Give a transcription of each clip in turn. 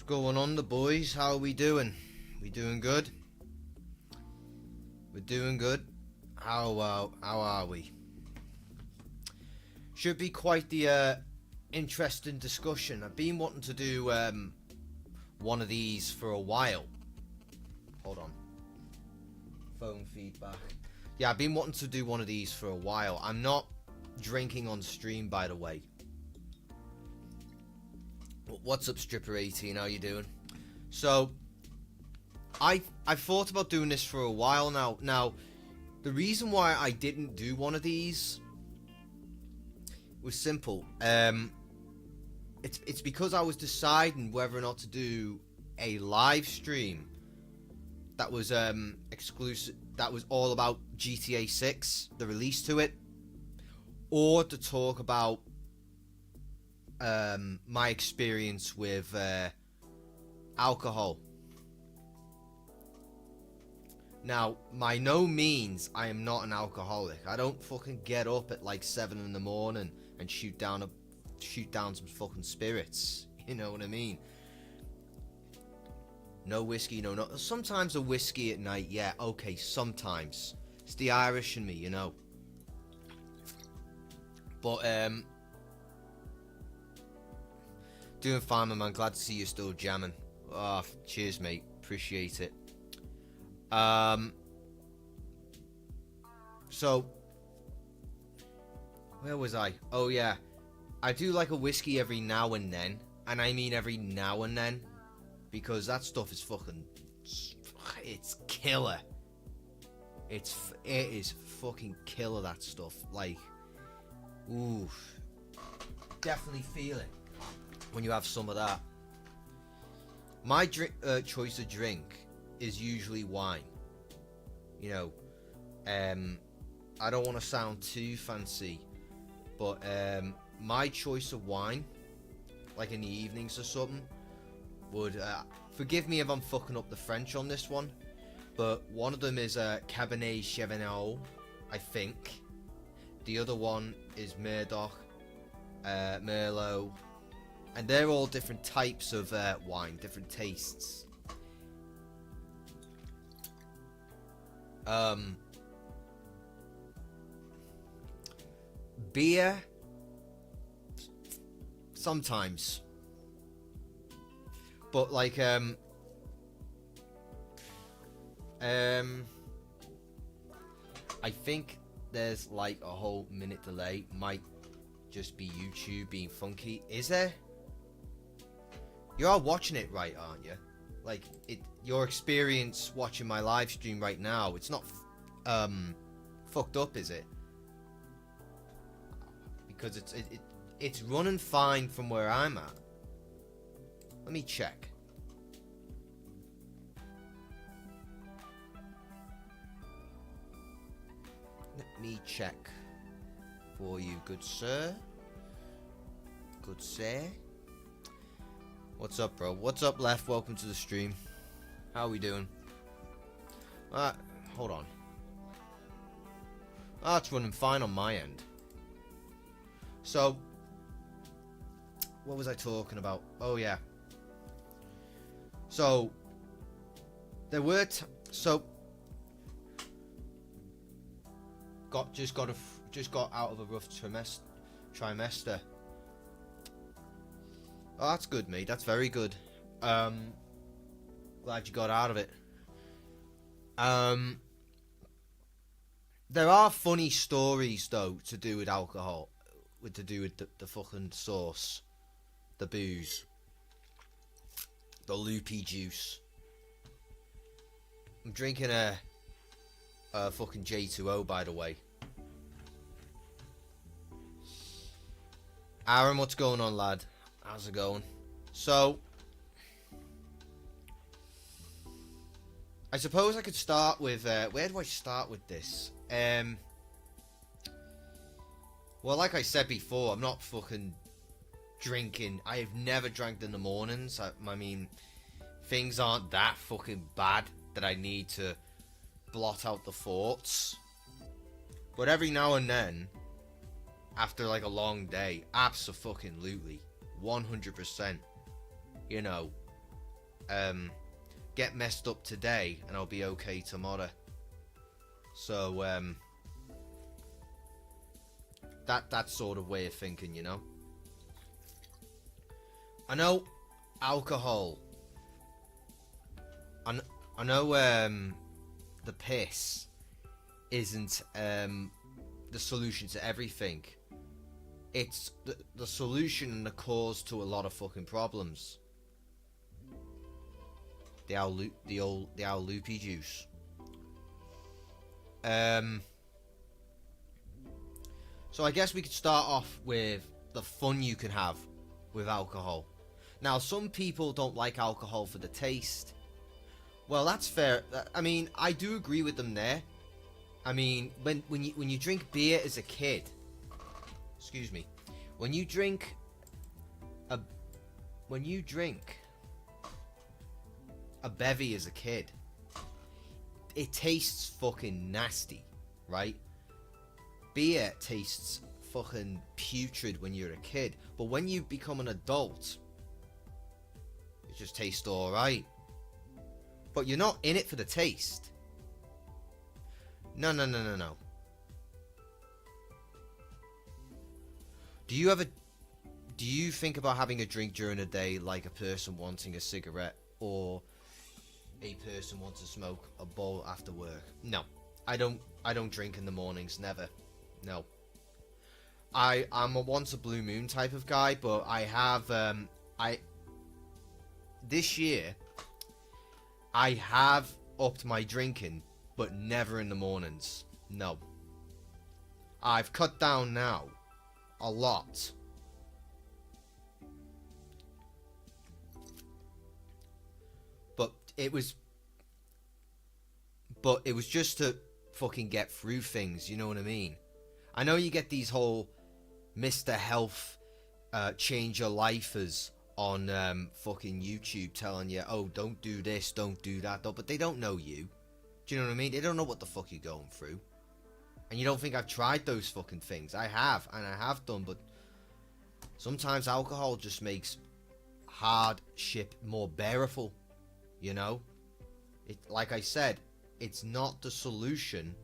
What's going on, the boys? How are we doing? We doing good? We're doing good. How are we? Should be quite the interesting discussion. I've been wanting to do one of these for a while. Hold on. Phone feedback. Yeah, I've been wanting to do one of these for a while. I'm not drinking on stream, by the way. What's up, Stripper18? How you doing? So, I've thought about doing this for a while now. Now, the reason why I didn't do one of these was simple. It's because I was deciding whether or not to do a live stream that was exclusive, that was all about GTA 6, the release to it, or to talk about my experience with alcohol. Now, by no means I am not an alcoholic. I don't fucking get up at like 7 in the morning and shoot down some fucking spirits. You know what I mean? No whiskey, no. Sometimes a whiskey at night, yeah, okay, sometimes. It's the Irish in me, you know. But doing fine, my man. Glad to see you still jamming. Oh, cheers, mate. Appreciate it. So, where was I? Oh, yeah. I do like a whiskey every now and then. And I mean every now and then. Because that stuff is fucking... It's killer. It is fucking killer, that stuff. Like, oof. Definitely feel it when you have some of that. My choice of drink is usually wine. You know, I don't want to sound too fancy, but my choice of wine, like in the evenings or something, would forgive me if I'm fucking up the French on this one, but one of them is Cabernet Sauvignon, I think. The other one is Merlot, Merlot, and they're all different types of wine, different tastes. Beer, sometimes, but like I think there's like a whole minute delay. Might just be YouTube being funky. Is there? You are watching it right, aren't you? Like, your experience watching my live stream right now, it's not fucked up, is it? Because it's running fine from where I'm at. Let me check. Let me check for you, good sir. Good sir. What's up, bro? What's up, Left? Welcome to the stream. How are we doing? Hold on. It's running fine on my end. So, what was I talking about? Oh, yeah. So, there were just got out of a rough trimester. Oh, that's good, mate. That's very good. Glad you got out of it. There are funny stories though to do with alcohol, to do with the fucking sauce, the booze, the loopy juice. I'm drinking a fucking J2O, by the way. Aaron, what's going on, lad? How's it going? So, I suppose I could start with where do I start with this? Well, like I said before, I'm not fucking drinking. I've never drank in the mornings. I mean, things aren't that fucking bad that I need to blot out the thoughts. But every now and then, after like a long day, abso-fucking-lutely, 100%, you know, get messed up today and I'll be okay tomorrow. So that sort of way of thinking, you know. I know alcohol. I know the piss isn't the solution to everything. It's the solution and the cause to a lot of fucking problems. The old loopy juice. So I guess we could start off with the fun you can have with alcohol. Now, some people don't like alcohol for the taste. Well, that's fair. I mean, I do agree with them there. I mean, when you drink beer as a kid, excuse me, when you drink a bevy as a kid, it tastes fucking nasty, right? Beer tastes fucking putrid when you're a kid, but when you become an adult, it just tastes alright. But you're not in it for the taste. No. Do you think about having a drink during the day like a person wanting a cigarette, or a person wants to smoke a bowl after work? No. I don't drink in the mornings, never. No. I'm a once a blue moon type of guy, but I have this year I have upped my drinking, but never in the mornings. No. I've cut down now a lot. But it was just to fucking get through things, you know what I mean? I know you get these whole Mr. Health change your lifers on fucking YouTube telling you, oh, don't do this, don't do that, but they don't know you. Do you know what I mean? They don't know what the fuck you're going through. And you don't think I've tried those fucking things. I have, and I have done, but sometimes alcohol just makes hard shit more bearable, you know? It, like I said, it's not the solution,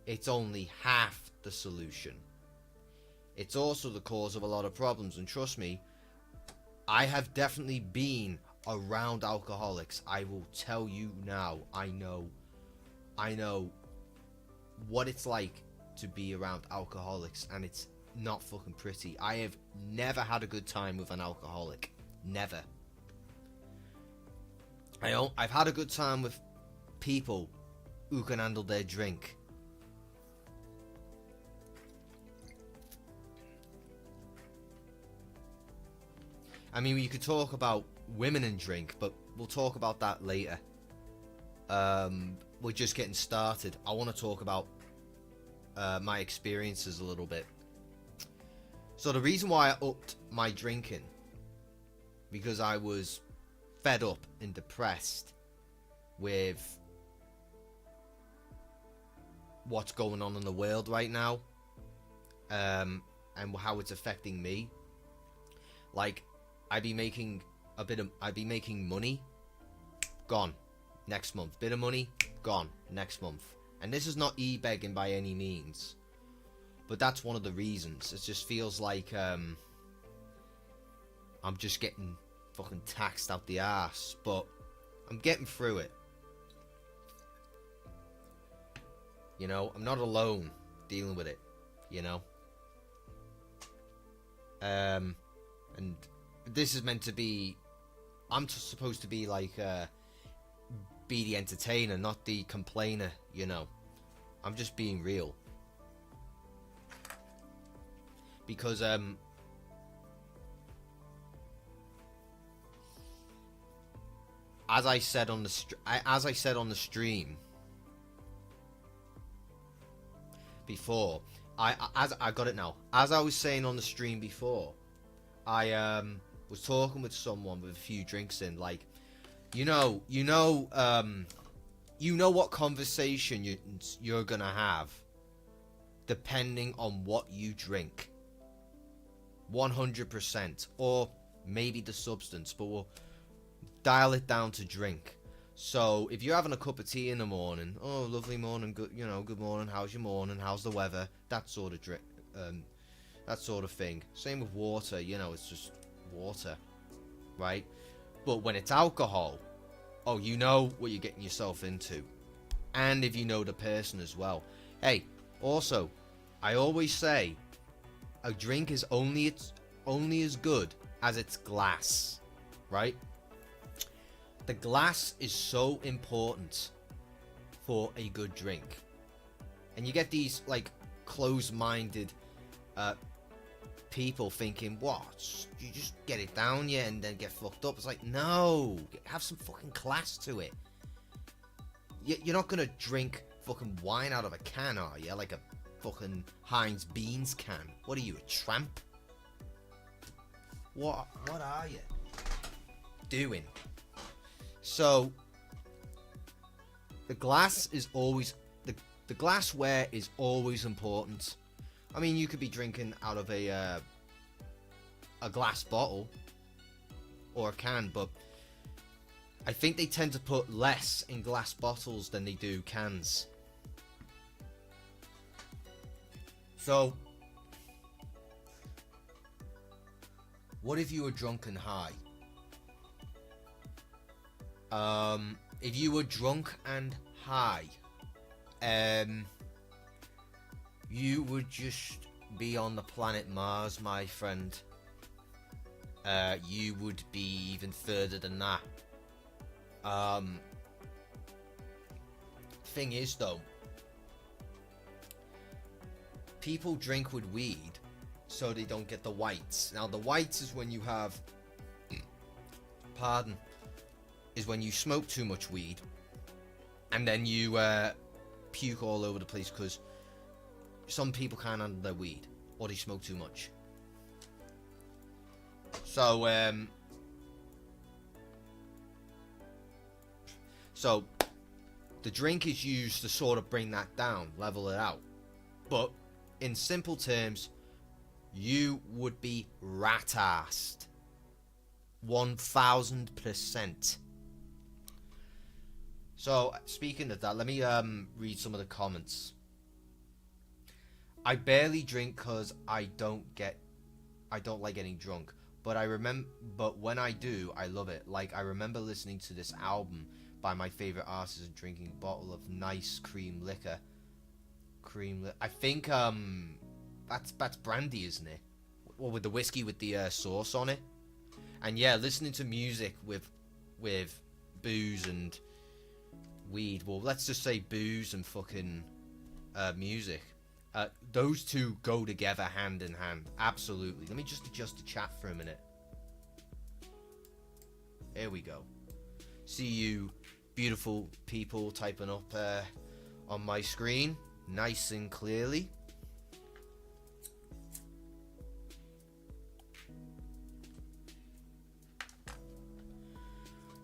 it's only half the solution. It's also the cause of a lot of problems, and trust me, I have definitely been around alcoholics. I will tell you now, I know what it's like to be around alcoholics, and it's not fucking pretty. I have never had a good time with an alcoholic. Never. I've had a good time with people who can handle their drink. I mean, you could talk about women and drink, but we'll talk about that later. We're just getting started. I want to talk about my experiences a little bit. So the reason why I upped my drinking, because I was fed up and depressed with what's going on in the world right now, and how it's affecting me. Like, I'd be making money, gone next month. Bit of money, gone next month. And this is not e-begging by any means, but that's one of the reasons. It just feels like I'm just getting fucking taxed out the ass, but I'm getting through it. You know, I'm not alone dealing with it, you know. And this is meant to be, I'm supposed to be like be the entertainer, not the complainer, you know. I'm just being real, because as I said on the stream before, I got it now. As I was saying on the stream before, I was talking with someone with a few drinks in, like, you know what conversation you're gonna have depending on what you drink. 100%, or maybe the substance, but dial it down to drink. So if you're having a cup of tea in the morning, oh, lovely morning, good, good morning, how's your morning, how's the weather, that sort of drink, that sort of thing. Same with water, it's just water, right? But when it's alcohol, oh, you know what you're getting yourself into, and if you know the person as well. Hey, also, I always say, a drink is only as good as its glass, right? The glass is so important for a good drink. And you get these, like, closed-minded people thinking, what? You just get it down, yeah, and then get fucked up. It's like, no, have some fucking class to it. You're not gonna drink fucking wine out of a can, are you? Like a fucking Heinz Beans can. What are you, a tramp? What are you doing? So the glass is always the glassware is always important. I mean, you could be drinking out of a glass bottle or a can, but I think they tend to put less in glass bottles than they do cans. So, what if you were drunk and high? If you were drunk and high, you would just be on the planet Mars, my friend. You would be even further than that. Thing is, though, people drink with weed so they don't get the whites. Now, the whites is when you have, pardon, is when you smoke too much weed and then you puke all over the place because some people can't handle their weed or they smoke too much. So the drink is used to sort of bring that down, level it out. But in simple terms, you would be rat-assed. 1000%. So, speaking of that, let me read some of the comments. I barely drink because I don't like getting drunk. But when I do, I love it. Like, I remember listening to this album by my favorite artist and drinking a bottle of nice cream liquor. I think that's brandy, isn't it? Well, with the whiskey with the sauce on it. And yeah, listening to music with booze and weed. Well, let's just say booze and fucking music. Those two go together hand in hand. Absolutely. Let me just adjust the chat for a minute. Here we go. See you beautiful people typing up on my screen. Nice and clearly.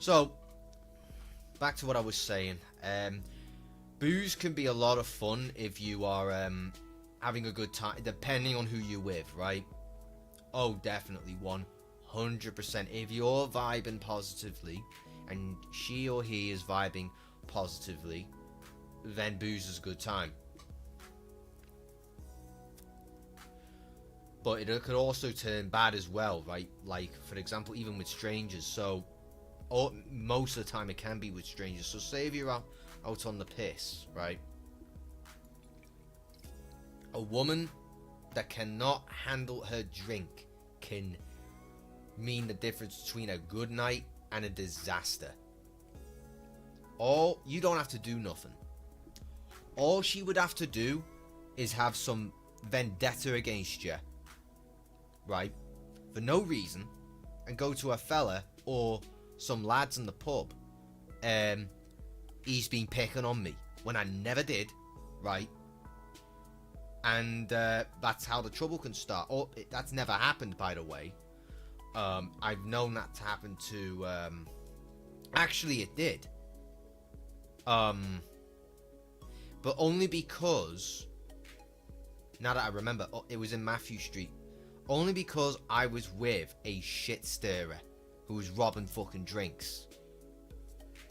So, back to what I was saying. Booze can be a lot of fun if you are having a good time, depending on who you're with, right? Oh, definitely, 100%. If you're vibing positively, and she or he is vibing positively, then booze is a good time. But it could also turn bad as well, right? Like, for example, even with strangers. So, most of the time it can be with strangers. So say if you're out on the piss, right? A woman that cannot handle her drink can mean the difference between a good night and a disaster. You don't have to do nothing. All she would have to do is have some vendetta against you, right? For no reason, and go to a fella or some lads in the pub. He's been picking on me when I never did, right? And that's how the trouble can start. That's never happened, by the way. I've known that to happen to. Actually, it did. But only because. Now that I remember, it was in Matthew Street. Only because I was with a shit stirrer. who was robbing fucking drinks.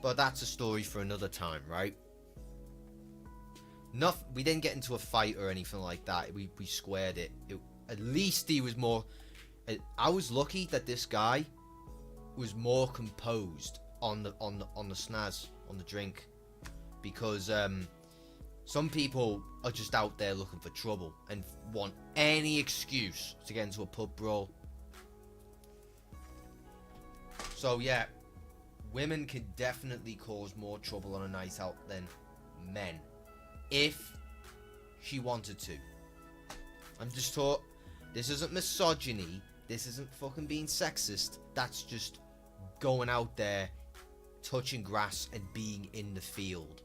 But that's a story for another time, right? We didn't get into a fight or anything like that. We squared it. At least he was more... I was lucky that this guy was more composed on the snaz, on the drink. Because some people are just out there looking for trouble and want any excuse to get into a pub brawl. So yeah, women can definitely cause more trouble on a night out than men, if she wanted to. I'm just taught, this isn't misogyny, this isn't fucking being sexist, that's just going out there, touching grass and being in the field.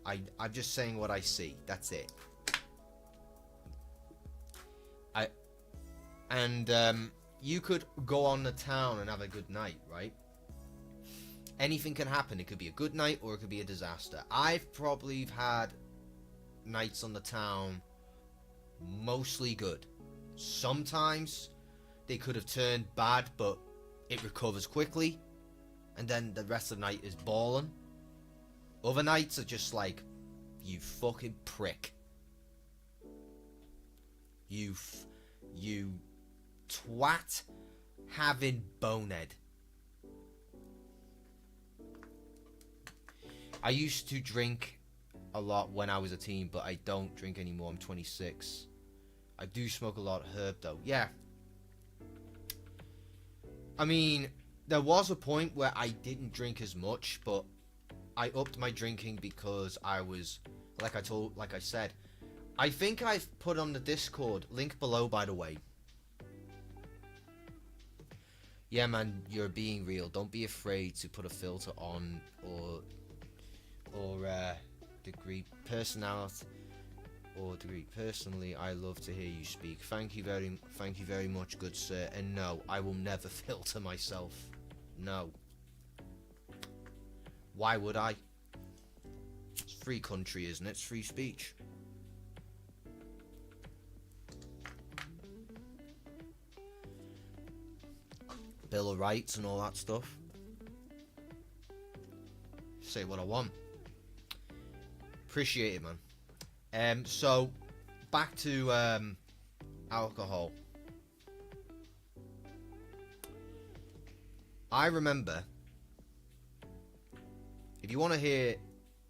I'm just saying what I see, that's it. You could go on the town and have a good night, right? Anything can happen. It could be a good night or it could be a disaster. I've probably had nights on the town mostly good. Sometimes they could have turned bad, but it recovers quickly, and then the rest of the night is balling. Other nights are just like, you fucking prick. You twat having bonehead. I used to drink a lot when I was a teen, but I don't drink anymore. I'm 26. I do smoke a lot of herb though. Yeah. I mean, there was a point where I didn't drink as much, but I upped my drinking because I was, like I said, I think I've put on the Discord, link below by the way. Yeah, man, you're being real. Don't be afraid to put a filter on or degree personality or degree. Personally, I love to hear you speak. Thank you very much, good sir. And no, I will never filter myself. No. Why would I? It's a free country, isn't it? It's free speech. Bill of Rights and all that stuff. Say what I want. Appreciate it, man. So back to alcohol. I remember, if you want to hear,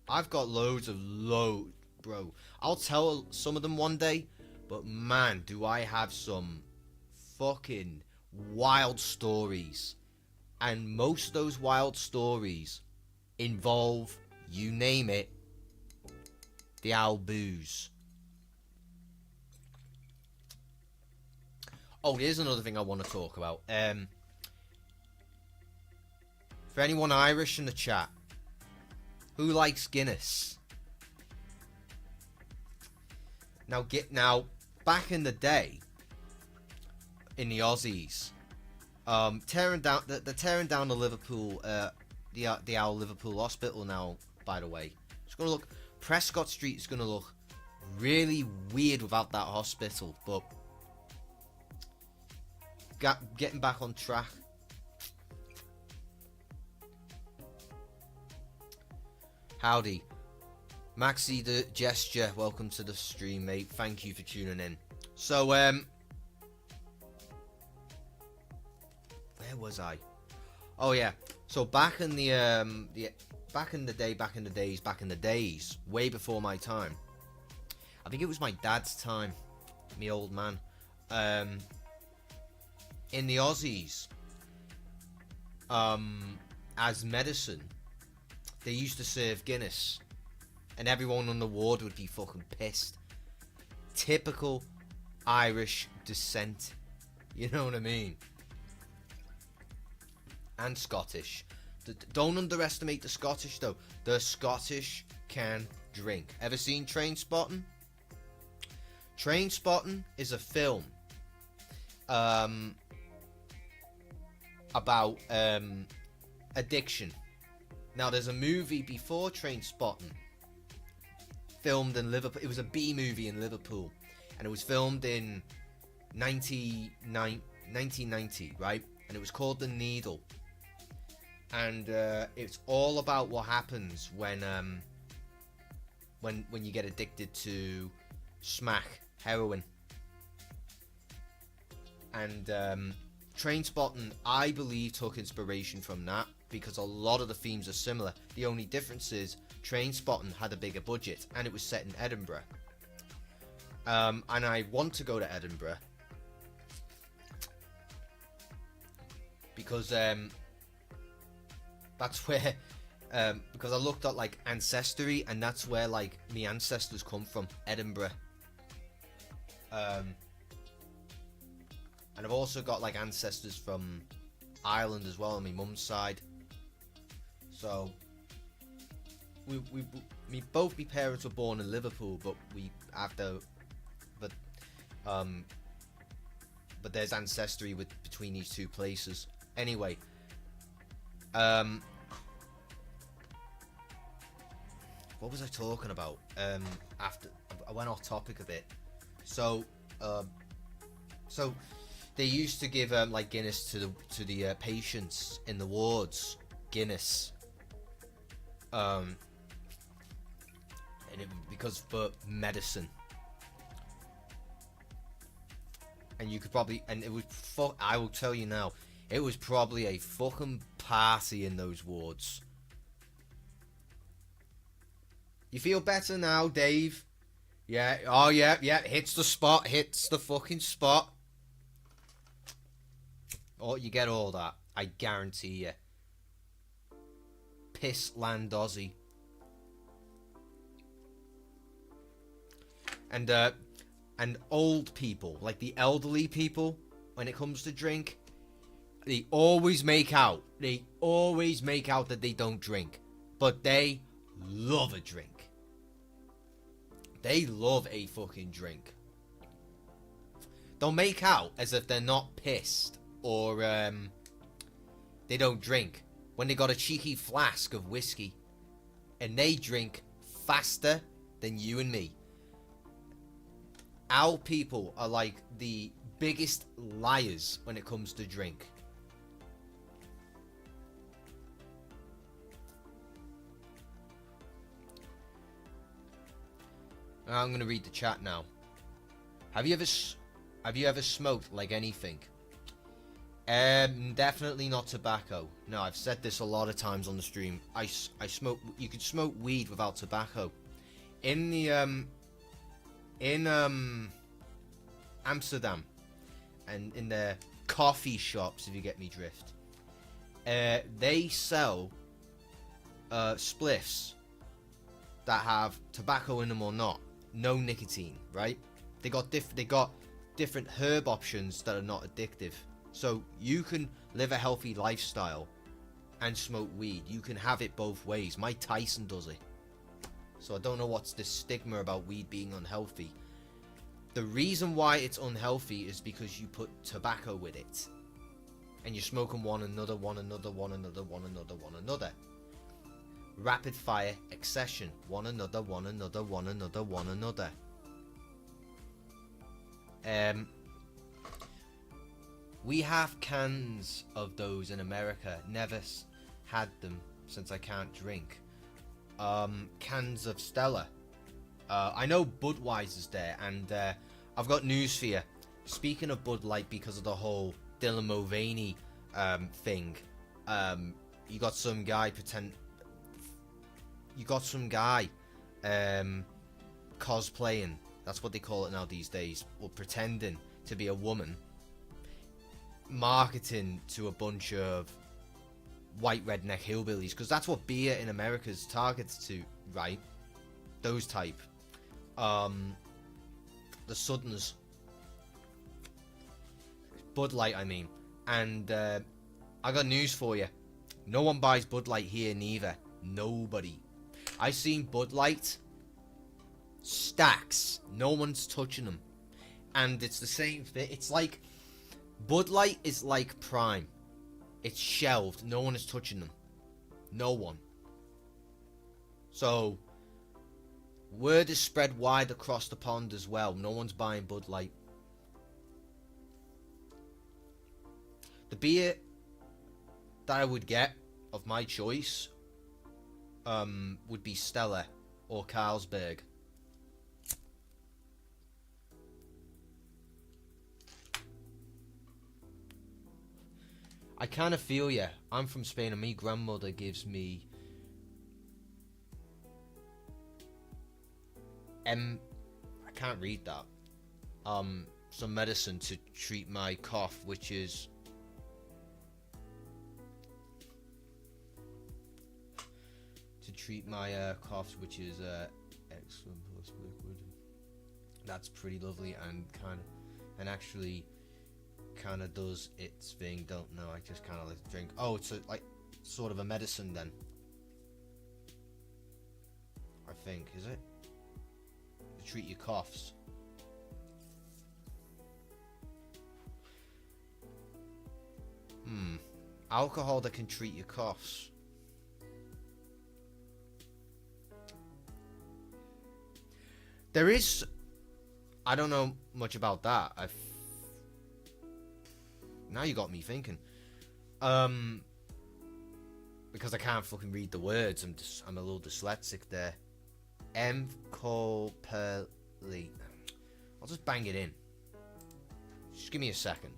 I've got loads, bro. I'll tell some of them one day, but man, do I have some fucking wild stories. And most of those wild stories involve, you name it, the owl booze. Oh, here's another thing I want to talk about. For anyone Irish in the chat, who likes Guinness? Now, back in the day, in the Aussies, tearing down the Liverpool, the Owl Liverpool Hospital now. By the way, it's gonna look, Prescott Street is gonna look really weird without that hospital. But getting back on track. Howdy, Maxi the Gesture. Welcome to the stream, mate. Thank you for tuning in. So, where was I? Oh yeah. So back in the days, way before my time. I think it was my dad's time, me old man. In the Aussies, as medicine, they used to serve Guinness, and everyone on the ward would be fucking pissed. Typical Irish descent, you know what I mean? And Scottish. Don't underestimate the Scottish though. The Scottish can drink. Ever seen Trainspotting? Trainspotting is a film about addiction. Now there's a movie before Trainspotting filmed in Liverpool. It was a B movie in Liverpool, and it was filmed in 1990, right? and it was called The Needle. And it's all about what happens when you get addicted to smack, heroin. And Trainspotting, I believe, took inspiration from that, because a lot of the themes are similar. The only difference is Trainspotting had a bigger budget, and it was set in Edinburgh. And I want to go to Edinburgh because that's where because I looked at like Ancestry, and that's where like my ancestors come from, Edinburgh. And I've also got like ancestors from Ireland as well on my mum's side. So both my parents were born in Liverpool, but but there's ancestry between these two places. Anyway, what was I talking about? After I went off topic a bit. So they used to give like Guinness to the patients in the wards. Guinness. And because for medicine. And you could probably, and it was I will tell you now, it was probably a fucking party in those wards. You feel better now, Dave? Yeah. Oh yeah. Hits the spot. Hits the fucking spot. Oh, you get all that. I guarantee you. Piss land Aussie. And old people, like the elderly people, when it comes to drink, they always make out that they don't drink, but they love a drink. They love a fucking drink. They'll make out as if they're not pissed or they don't drink when they got a cheeky flask of whiskey, and they drink faster than you and me. Our people are like the biggest liars when it comes to drink. I'm going to read the chat now. Have you ever smoked like anything? Definitely not tobacco. No, I've said this a lot of times on the stream. I smoke. You can smoke weed without tobacco. In the Amsterdam, and in the coffee shops, if you get me drift, they sell spliffs that have tobacco in them or not, no nicotine, right? They got different herb options that are not addictive, so you can live a healthy lifestyle and smoke weed. You can have it both ways. Mike Tyson does it. So I don't know what's the stigma about weed being unhealthy. The reason why it's unhealthy is because you put tobacco with it. And you're smoking one another. Rapid fire accession. One another. We have cans of those in America. Never had them since I can't drink. Cans of Stella. I know Budweiser's there, and I've got news for you. Speaking of Bud Light, because of the whole Dylan Mulvaney thing, you got some guy cosplaying. That's what they call it now these days, or pretending to be a woman, marketing to a bunch of white redneck hillbillies, because that's what beer in America is targeted to, right? Those type. The Southerners. Bud Light, I mean. And I got news for you. No one buys Bud Light here neither. Nobody. I seen Bud Light stacks. No one's touching them. And it's the same thing. It's like Bud Light is like Prime. It's shelved. No one is touching them. No one. So word is spread wide across the pond as well. No one's buying Bud Light. The beer that I would get of my choice would be Stella or Carlsberg. I kind of feel ya. I'm from Spain and my grandmother gives me I can't read that. Some medicine to treat my cough, which is excellent plus liquid. That's pretty lovely and actually kind of does its thing. Don't know. I just kind of like to drink. Oh, it's like sort of a medicine then. I think, is it? To treat your coughs. Alcohol that can treat your coughs. There is... I don't know much about that. Now you got me thinking. Because I can't fucking read the words. I'm a little dyslexic there. Coperli. I'll just bang it in. Just give me a second.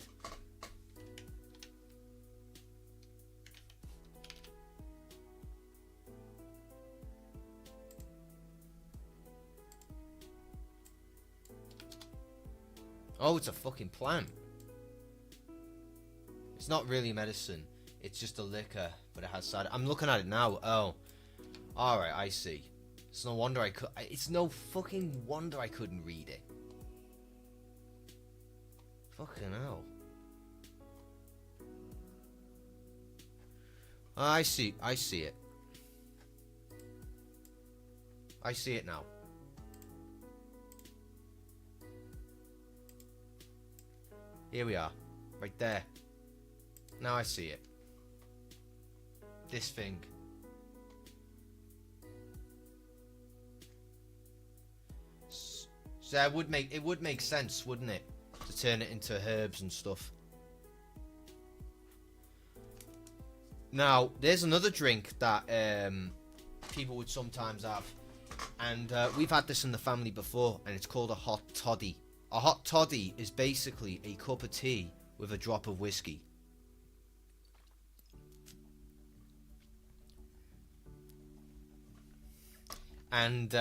Oh, it's a fucking plant. It's not really medicine. It's just a liquor, but it has side. I'm looking at it now. Oh, all right, I see. It's no wonder I could. It's no fucking wonder I couldn't read it. Fucking hell. I see. I see it. I see it now. Here we are. Right there. Now I see it. This thing. So it would make sense, wouldn't it? To turn it into herbs and stuff. Now, there's another drink that people would sometimes have. And we've had this in the family before, and it's called a hot toddy. A hot toddy is basically a cup of tea with a drop of whiskey. And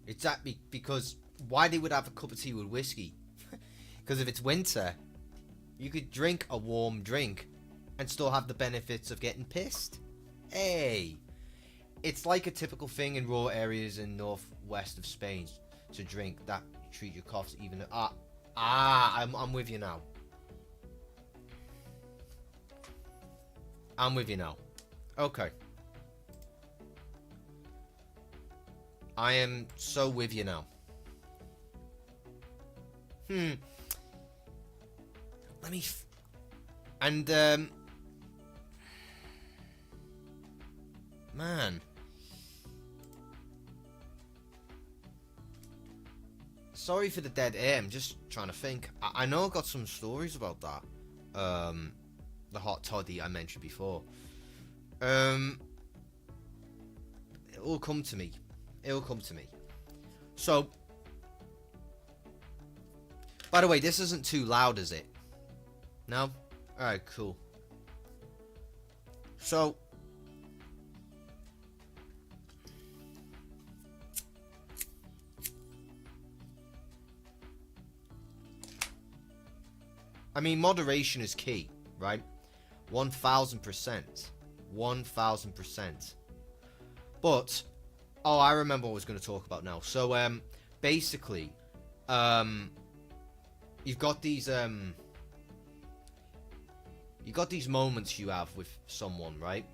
it's that because why they would have a cup of tea with whiskey? Because if it's winter, you could drink a warm drink and still have the benefits of getting pissed. Hey, it's like a typical thing in rural areas in northwest of Spain to drink that treat your coughs. Even I'm with you now. I'm with you now. Okay. I am so with you now. Let me... man. Sorry for the dead air. I'm just trying to think. I know I've got some stories about that. The hot toddy I mentioned before. It'll come to me. It'll come to me. So, by the way, this isn't too loud, is it? No? Alright, cool. So, I mean, moderation is key, right? 1000%. 1000%. But, oh, I remember what I was going to talk about now. So, basically, you've got these moments you have with someone, right?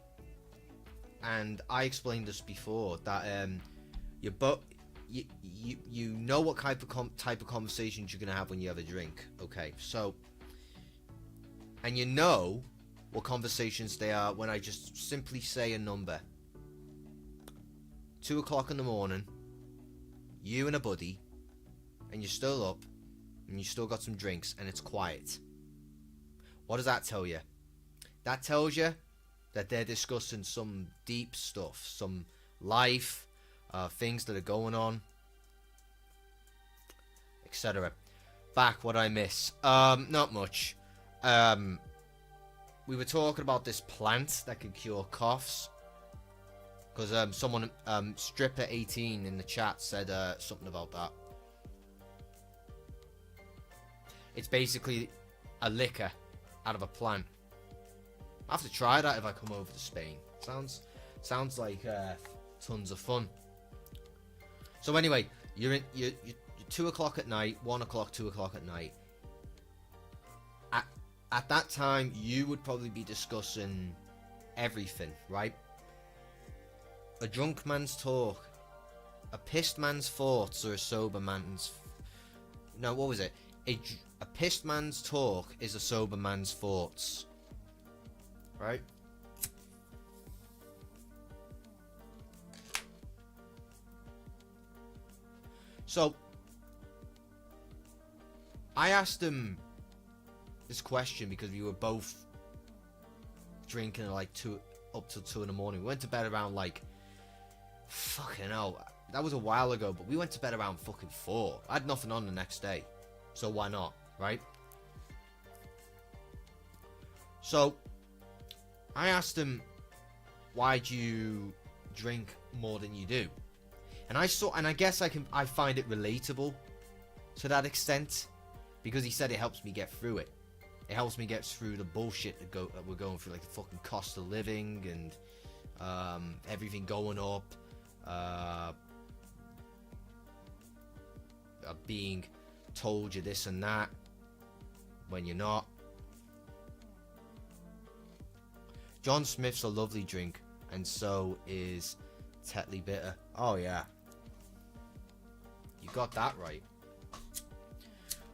And I explained this before that you know what type of conversations you're gonna have when you have a drink. Okay, so, and you know what conversations they are when I just simply say a number. 2 o'clock in the morning, you and a buddy, and you're still up, and you still got some drinks, and it's quiet. What does that tell you? That tells you that they're discussing some deep stuff, some life, things that are going on, etc. Back, what I miss. Not much. We were talking about this plant that can cure coughs. Because someone, Stripper18 in the chat said something about that. It's basically a liquor out of a plant. I have to try that if I come over to Spain. Sounds like tons of fun. So anyway, you're 2 o'clock at night, 1 o'clock, 2 o'clock at night. At that time, you would probably be discussing everything, right? A drunk man's talk, a pissed man's thoughts, or a sober man's... No, what was it? A pissed man's talk is a sober man's thoughts. Right? So, I asked him this question because we were both drinking at like up till 2 in the morning. We went to bed around like, fucking hell, that was a while ago, but we went to bed around fucking 4. I had nothing on the next day, so why not, right? So I asked him, why do you drink more than you do? And I guess I find it relatable to that extent, because he said it helps me get through it. It helps me get through the bullshit that we're going through, like the fucking cost of living and everything going up, being told you this and that when you're not. John Smith's a lovely drink, and so is Tetley Bitter. Oh yeah, you got that right.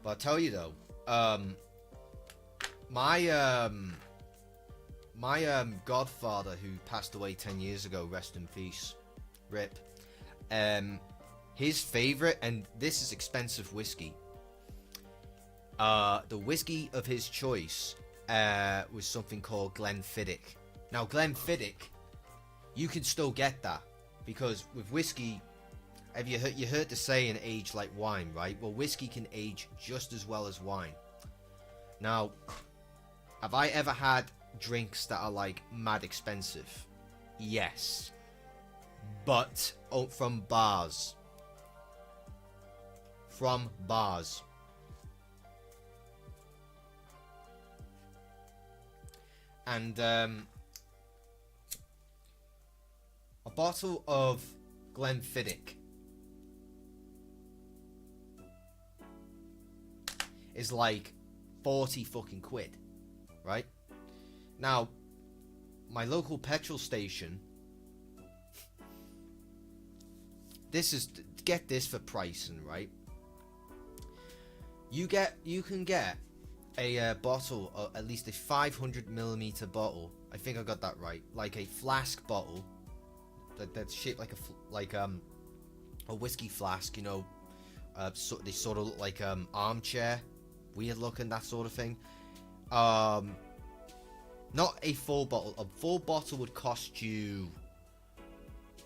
But I'll tell you though, my godfather, who passed away 10 years ago, rest in peace, rip, his favorite, and this is expensive whiskey, the whiskey of his choice was something called Glenfiddich. Now Glenfiddich, you can still get that, because with whiskey, have you heard the saying, age like wine, right? Well, whiskey can age just as well as wine. Now, have I ever had drinks that are like mad expensive? Yes. But from bars. From bars. And a bottle of Glenfiddich is like 40 fucking quid, right? Now, my local petrol station, get this for pricing, right? You can get a bottle, at least a 500ml bottle. I think I got that right. Like a flask bottle that's shaped like a whiskey flask, you know. They sort of look like armchair, weird looking, that sort of thing. Not a full bottle. A full bottle would cost you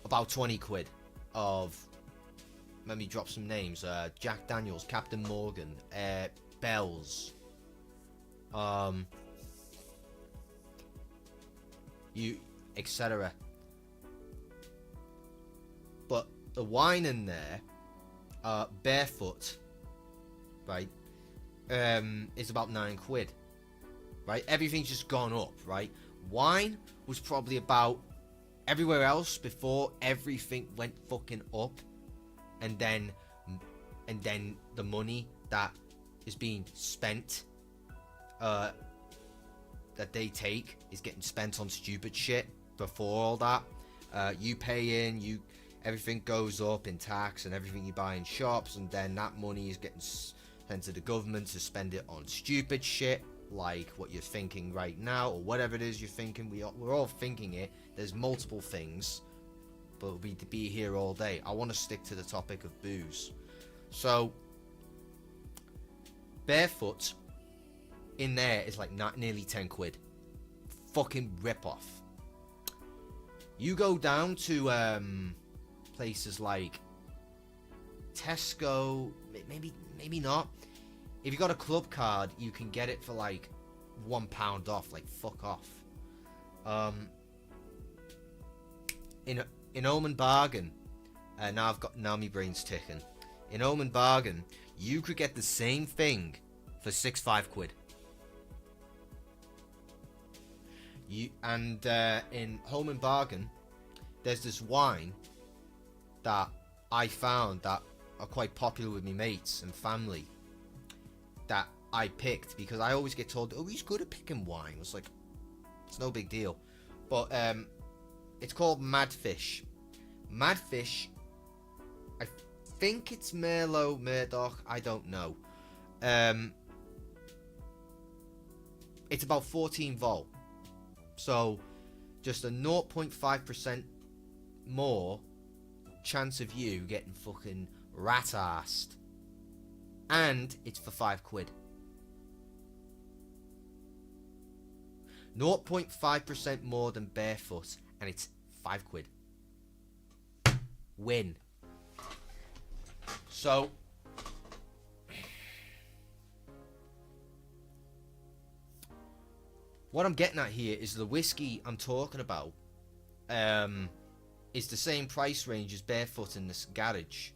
about 20 quid of, let me drop some names, Jack Daniels, Captain Morgan, Bell's, etc. But the wine in there, Barefoot, right, is about 9 quid, right? Everything's just gone up, right? Wine was probably about, everywhere else before, everything went fucking up, and then the money that is being spent, that they take, is getting spent on stupid shit before all that. You pay in, everything goes up in tax and everything you buy in shops, and then that money is getting sent to the government to spend it on stupid shit like what you're thinking right now, or whatever it is you're thinking. We're all thinking it. There's multiple things, but we'd be here all day. I want to stick to the topic of booze. So, Barefoot in there is like not nearly 10 quid. Fucking rip off. You go down to places like Tesco, maybe not. If you got a club card, you can get it for like £1 off. Like, fuck off. In Home & Bargain, now my brain's ticking. In Home & Bargain, you could get the same thing for 5 quid. In Home & Bargain, there's this wine that I found that are quite popular with my mates and family that I picked, because I always get told, oh, he's good at picking wine. It's like, it's no big deal. But it's called Madfish. Madfish, I think it's Merlot, Murdoch, I don't know. It's about 14 vol. So, just a 0.5% more chance of you getting fucking rat-assed. And it's for 5 quid. 0.5% more than Barefoot, and it's 5 quid. Win. So, what I'm getting at here is the whiskey I'm talking about is the same price range as Barefoot in this garage.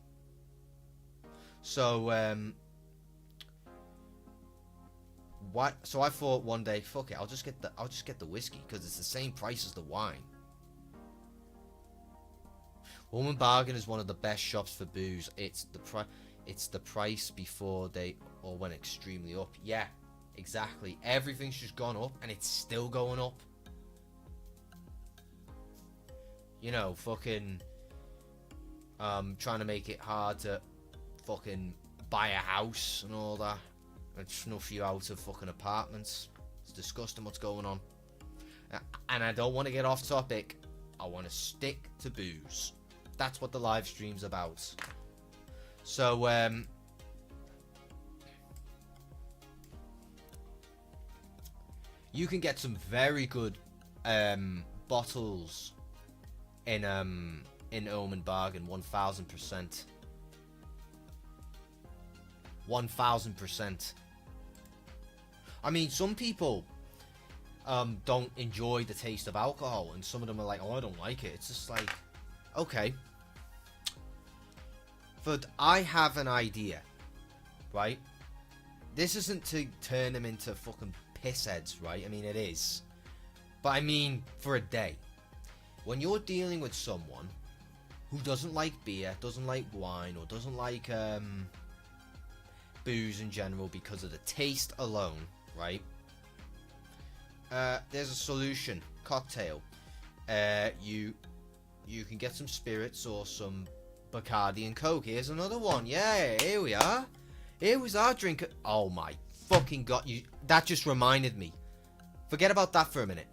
So, So I thought one day, fuck it, I'll just get the whiskey because it's the same price as the wine. Home & Bargain is one of the best shops for booze. It's the price before they all went extremely up. Yeah, exactly. Everything's just gone up, and it's still going up. You know, fucking trying to make it hard to fucking buy a house and all that, and snuff you out of fucking apartments. It's disgusting what's going on. And I don't want to get off topic. I want to stick to booze. That's what the live stream's about. So, you can get some very good bottles in Home & Bargain. 1000%. 1000%. I mean, some people don't enjoy the taste of alcohol, and some of them are like, oh, I don't like it. It's just like, okay. But I have an idea, right? This isn't to turn them into fucking pissheads, right? I mean, it is. But I mean, for a day. When you're dealing with someone who doesn't like beer, doesn't like wine, or doesn't like booze in general because of the taste alone, right? There's a solution. Cocktail. You can get some spirits or some Bacardi and Coke. Here's another one. Yeah, here we are. Here was our drink. Oh my fucking god! That just reminded me. Forget about that for a minute.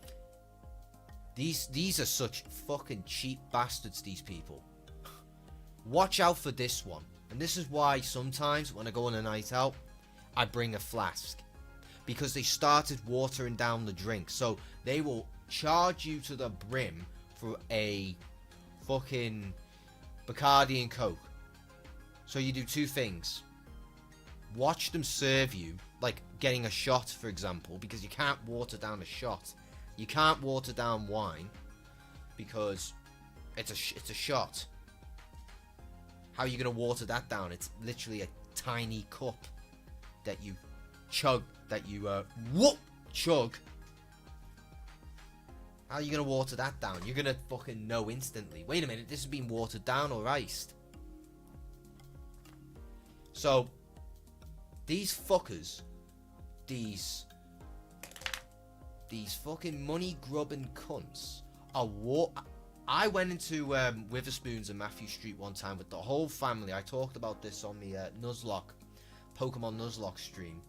These are such fucking cheap bastards, these people. Watch out for this one. And this is why sometimes when I go on a night out, I bring a flask. Because they started watering down the drink. So they will charge you to the brim for a fucking Bacardi and Coke. So you do two things. Watch them serve you, like getting a shot, for example, because you can't water down a shot. You can't water down wine because it's a shot. How are you going to water that down? It's literally a tiny cup that you chug, chug. How are you going to water that down? You're going to fucking know instantly. Wait a minute, this has been watered down or iced. So, these fuckers, these fucking money grubbing cunts are I went into Witherspoons and Matthew Street one time with the whole family. I talked about this on the Nuzlocke, Pokemon Nuzlocke stream.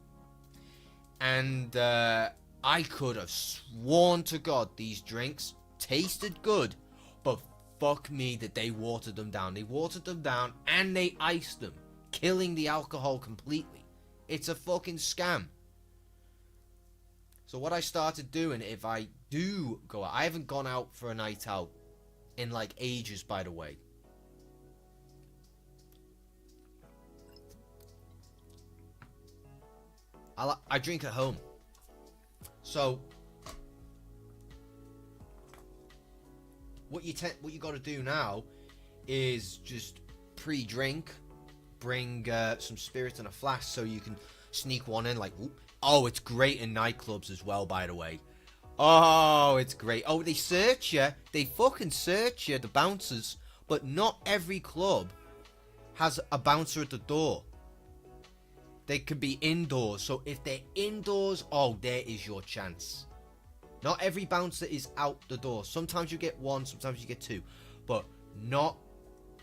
And I could have sworn to God these drinks tasted good, but fuck me that they watered them down. They watered them down and they iced them, killing the alcohol completely. It's a fucking scam. So what I started doing, if I do go out, I haven't gone out for a night out in like ages, by the way. I drink at home. So what you got to do now is just pre-drink, bring some spirits in a flask so you can sneak one in. Like, whoop. Oh, it's great in nightclubs as well, by the way. Oh, it's great. Oh, they search you. They fucking search you, the bouncers. But not every club has a bouncer at the door. They could be indoors. So if they're indoors, oh, there is your chance. Not every bouncer is out the door. Sometimes you get one, sometimes you get two. But not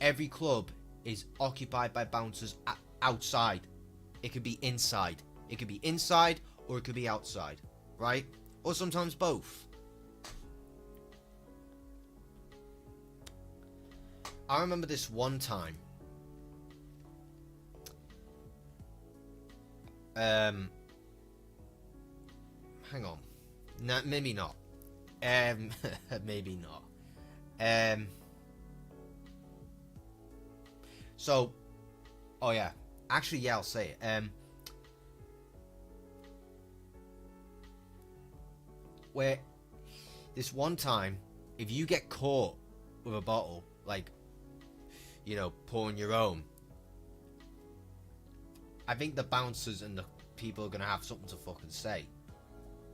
every club is occupied by bouncers outside. It could be inside. It could be inside or it could be outside, right? Or sometimes both. I remember this one time. Hang on. No, maybe not. Maybe not. So, oh yeah. Actually, yeah, I'll say it. Where this one time, if you get caught with a bottle, like, you know, pouring your own, I think the bouncers and the people are gonna have something to fucking say.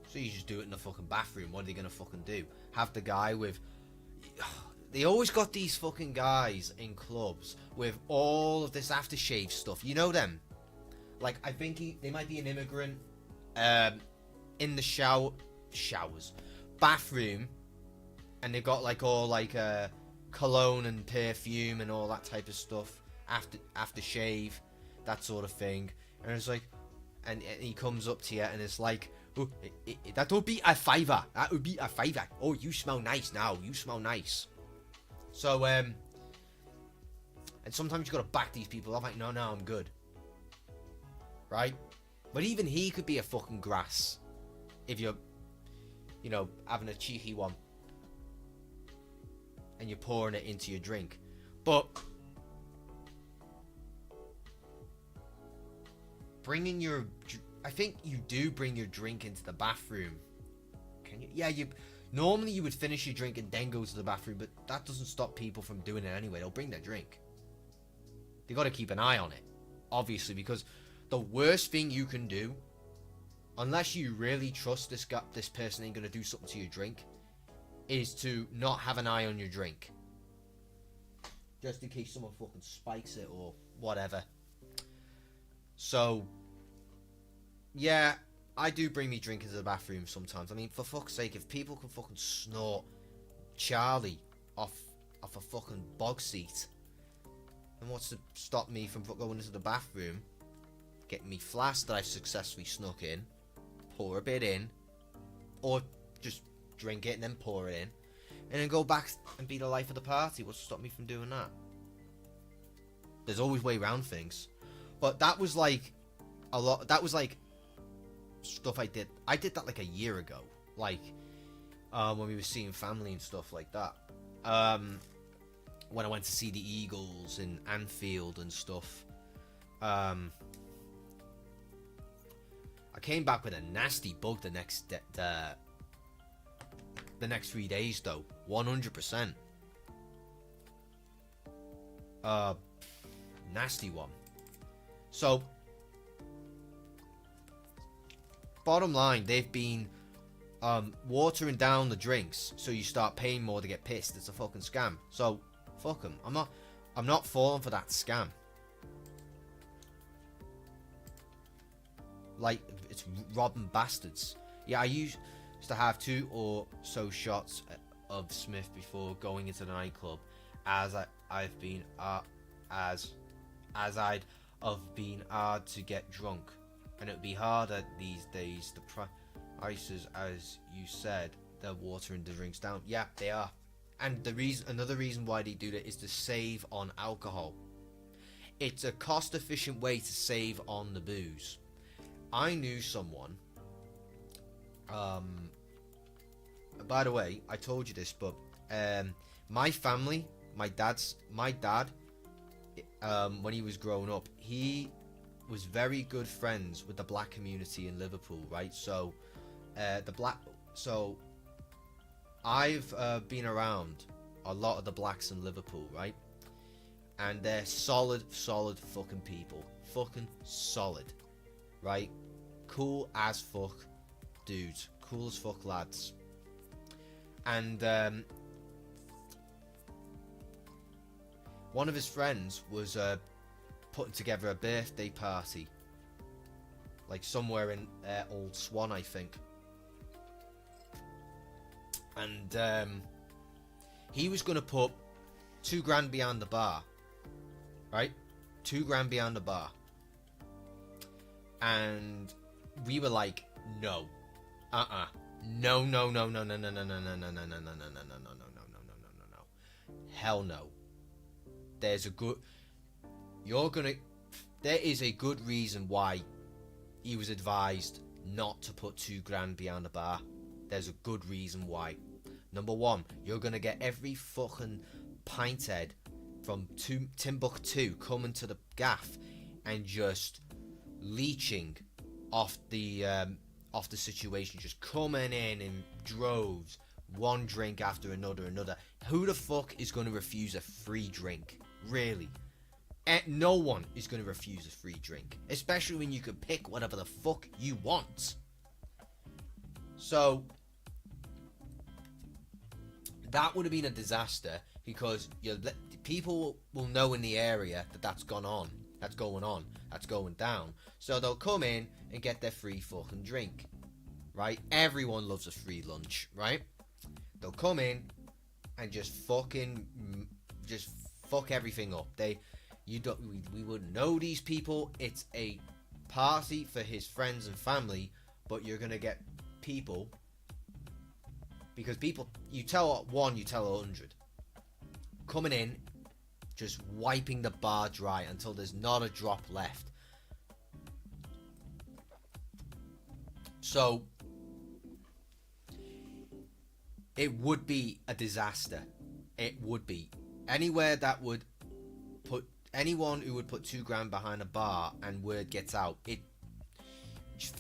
So you just do it in the fucking bathroom. What are they gonna fucking do? Have the guy with... They always got these fucking guys in clubs with all of this aftershave stuff. You know them? Like, I think they might be an immigrant. In the showers. Bathroom. And they've got like all like cologne and perfume and all that type of stuff. After shave. That sort of thing. And it's like... And he comes up to you and it's like... Oh, that would be a fiver. That would be a fiver. Oh, you smell nice now. You smell nice. So, and sometimes you gotta back these people. I'm like, no, I'm good. Right? But even he could be a fucking grass. If you're, you know, having a cheeky one. And you're pouring it into your drink. But... bringing your... I think you do bring your drink into the bathroom. Can you? Yeah, normally you would finish your drink and then go to the bathroom, but that doesn't stop people from doing it anyway. They'll bring their drink. They got to keep an eye on it, obviously, because the worst thing you can do, unless you really trust this person ain't gonna do something to your drink, is to not have an eye on your drink, just in case someone fucking spikes it or whatever. So. Yeah, I do bring me drink into the bathroom sometimes. I mean, for fuck's sake, if people can fucking snort Charlie off a fucking bog seat, then what's to stop me from going into the bathroom, getting me flask that I've successfully snuck in, pour a bit in, or just drink it and then pour it in, and then go back and be the life of the party? What's to stop me from doing that? There's always way around things. But that was like a lot. That was like stuff I did that like a year ago, like when we were seeing family and stuff like that, when I went to see the Eagles in Anfield and stuff. I came back with a nasty bug the next 3 days though, 100%. Nasty one. So bottom line, they've been watering down the drinks, so you start paying more to get pissed. It's a fucking scam. So fuck them. I'm not falling for that scam. Like, it's robbing bastards. Yeah, I used to have 2 or so shots of Smith before going into the nightclub, as I'd been hard to get drunk. And it would be harder these days. The prices, as you said, they're watering the drinks down. Yeah, they are. And another reason why they do that is to save on alcohol. It's a cost-efficient way to save on the booze. I knew someone Um, by the way, I told you this, but my family, my dad, when he was growing up, he was very good friends with the black community in Liverpool, right? So, so I've been around a lot of the blacks in Liverpool, right? And they're solid fucking people, fucking solid, right? Cool as fuck dudes, cool as fuck lads. And one of his friends was putting together a birthday party, like somewhere in Old Swan, I think. And he was going to put £2,000 behind the bar, right? £2,000 behind the bar. And we were like, no. No. Hell no. There is a good reason why he was advised not to put £2,000 behind the bar. There's a good reason why. Number one, you're gonna get every fucking pint head from Timbuktu coming to the gaff and just leeching off the situation, just coming in droves, one drink after another. Who the fuck is going to refuse a free drink? Really? No one is going to refuse a free drink, especially when you can pick whatever the fuck you want. So that would have been a disaster, because people will know in the area that that's going on, that's going down. So they'll come in and get their free fucking drink, right? Everyone loves a free lunch, right? They'll come in and just fuck everything up. We wouldn't know these people. It's a party for his friends and family, but you're gonna get people, because people, you tell 100, coming in, just wiping the bar dry until there's not a drop left. So it would be a disaster. It would be. Anywhere that would put anyone who would put £2,000 behind a bar and word gets out,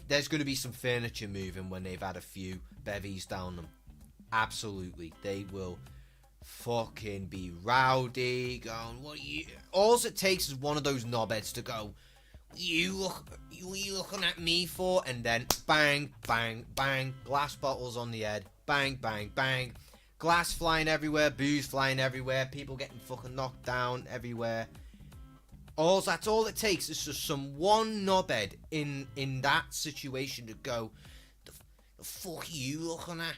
there's going to be some furniture moving when they've had a few bevies down them. Absolutely, they will fucking be rowdy, going, what are you? All it takes is one of those knobheads to go, what are you looking at me for? And then bang, bang, bang, glass bottles on the head, bang, bang, bang, glass flying everywhere, booze flying everywhere, people getting fucking knocked down everywhere. That's all it takes is just some one knobhead in that situation to go, the fuck are you looking at?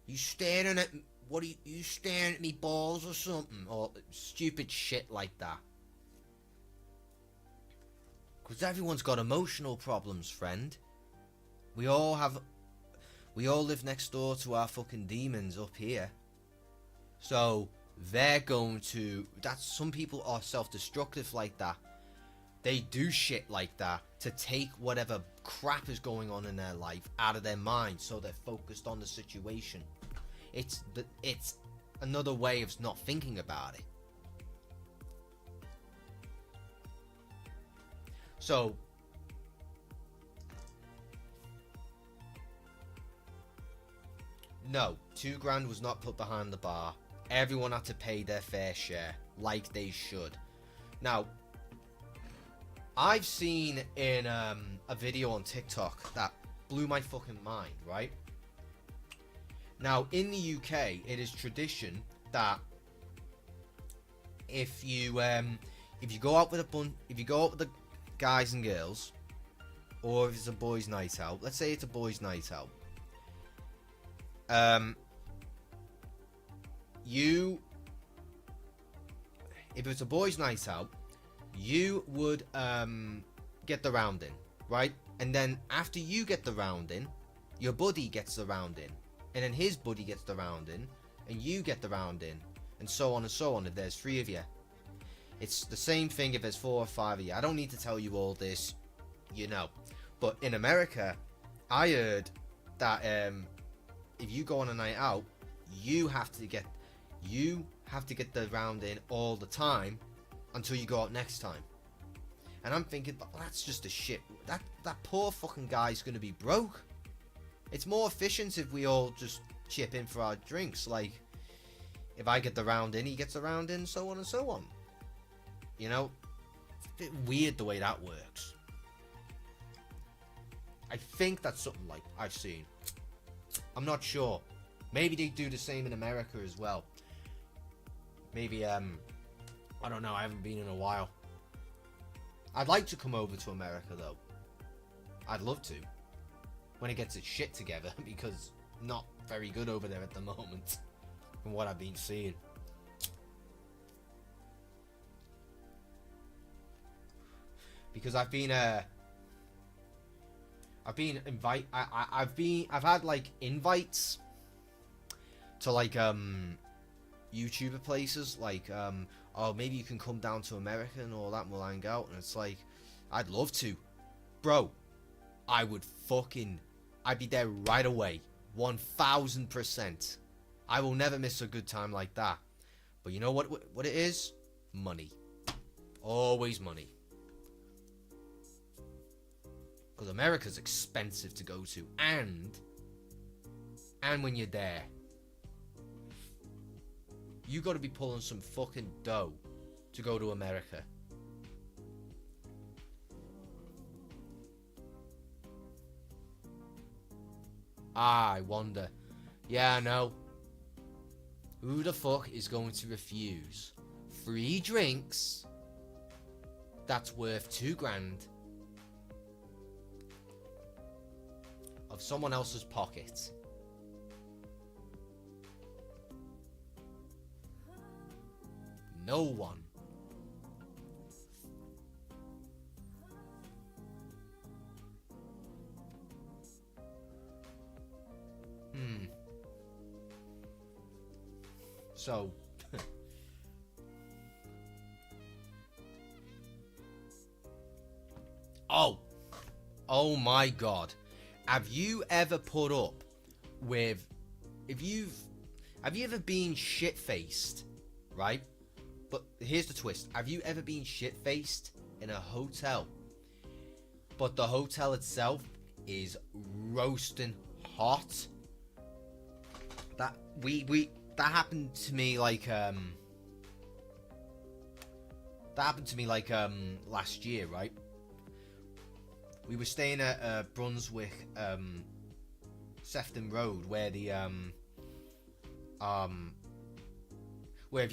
You staring at, what are you staring at me balls or something? Or stupid shit like that. Because everyone's got emotional problems, friend. We all live next door to our fucking demons up here. So they're going to, some people are self-destructive like that. They do shit like that to take whatever crap is going on in their life out of their mind, so they're focused on the situation. It's another way of not thinking about it. So no, £2,000 was not put behind the bar. Everyone had to pay their fair share, like they should. Now, I've seen in a video on TikTok that blew my fucking mind, right? Now, in the UK, it is tradition that if you go out with the guys and girls, or if it's a boys' night out, let's say it's a boys' night out, if it's a boys' night out, you would get the round in, right? And then after you get the round in, your buddy gets the round in, and then his buddy gets the round in, and you get the round in, and so on if there's 3 of you. It's the same thing if there's 4 or 5 of you. I don't need to tell you all this, you know. But in America, I heard that if you go on a night out, you have to get the round in all the time until you go out next time. And I'm thinking, well, that's just a shit. That poor fucking guy's gonna be broke. It's more efficient if we all just chip in for our drinks. Like, if I get the round in, he gets the round in, so on and so on. You know, it's a bit weird the way that works. I think that's something like I've seen. I'm not sure. Maybe they do the same in America as well. Maybe, I don't know. I haven't been in a while. I'd like to come over to America, though. I'd love to. When it gets its shit together, because not very good over there at the moment, from what I've been seeing. Because I've had like invites to like YouTuber places, like oh, maybe you can come down to America and all that, and we'll hang out. And it's like, I'd love to, bro. I'd be there right away, 1000%. I will never miss a good time like that. But you know what it is? Money. Always money. Because America's expensive to go to, and when you're there, you got to be pulling some fucking dough to go to America. I wonder. Yeah, I know. Who the fuck is going to refuse free drinks that's worth $2,000 of someone else's pocket? No one. So oh my god. Have you ever put up with have you ever been shit-faced, right? But here's the twist. Have you ever been shit-faced in a hotel, but the hotel itself is roasting hot? That happened to me like last year, right? We were staying at Brunswick, Sefton Road, where the where if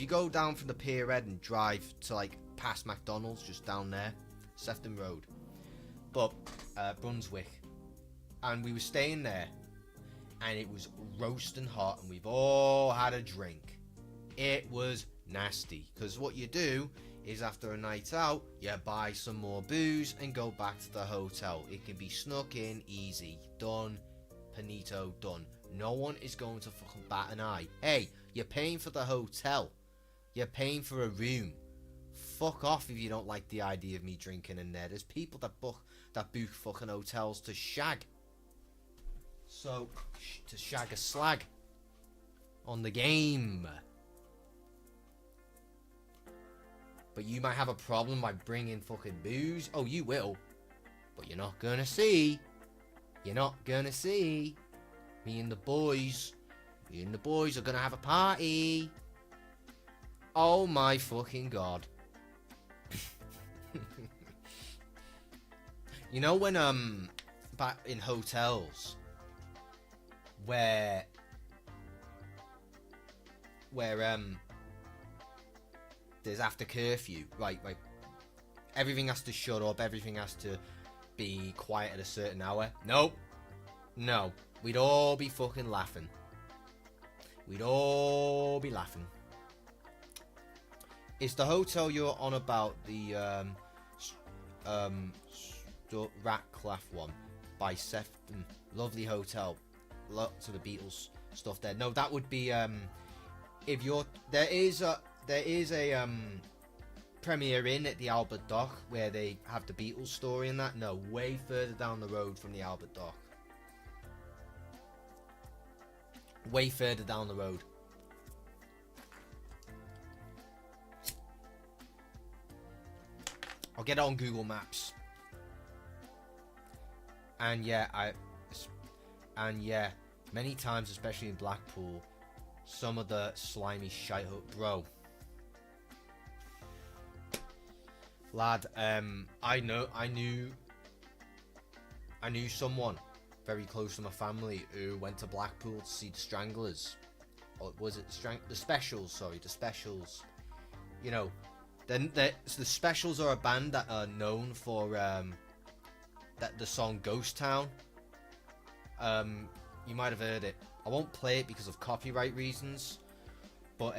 you go down from the pier head and drive to like past McDonald's, just down there, Sefton Road, but Brunswick, and we were staying there, and it was roasting hot, and we've all had a drink. It was nasty, because what you do is after a night out, you buy some more booze and go back to the hotel. It can be snuck in, easy, done, finito, done. No one is going to fucking bat an eye. Hey, you're paying for the hotel. You're paying for a room. Fuck off if you don't like the idea of me drinking in there. There's people that book fucking hotels to shag. So, to shag a slag on the game. But you might have a problem by bringing fucking booze. Oh, you will. But you're not gonna see. You're not gonna see. Me and the boys are gonna have a party. Oh my fucking god. You know when back in hotels where there's after curfew, right, everything has to shut up, everything has to be quiet at a certain hour. Nope. No, we'd all be fucking laughing. We'd all be laughing. Is the hotel you're on about the Ratcliffe one by Sefton? Lovely hotel, lots of the Beatles stuff there. No, that would be if you're there is a Premier Inn at the Albert Dock, where they have the Beatles story and that. No, way further down the road from the Albert Dock. Way further down the road. I'll get it on Google Maps. And yeah, many times, especially in Blackpool, some of the slimy shite, bro. Lad, I knew someone very close to my family who went to Blackpool to see the Stranglers. Or was it the Specials? Sorry, the Specials. You know, the Specials are a band that are known for the song Ghost Town. You might have heard it. I won't play it because of copyright reasons. But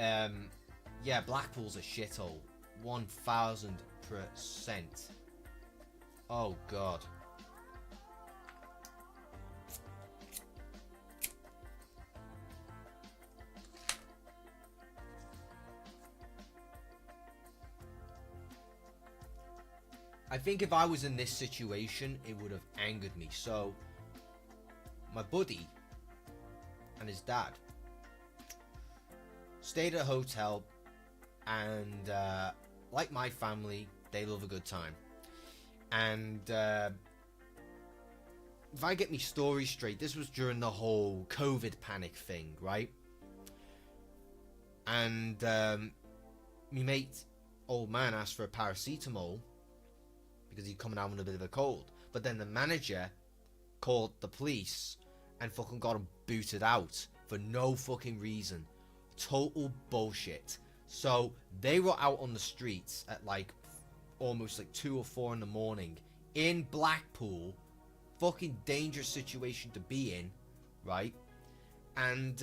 yeah, Blackpool's a shithole. 1000%. Oh god. I think if I was in this situation, it would have angered me. So, my buddy and his dad stayed at a hotel, and like my family, they love a good time. And if I get me story straight, this was during the whole COVID panic thing, right? And me mate, old man, asked for a paracetamol because he'd coming down with a bit of a cold. But then the manager called the police and fucking got him booted out for no fucking reason. Total bullshit. So they were out on the streets at like almost like 2 or 4 in the morning in Blackpool. Fucking dangerous situation to be in, right? And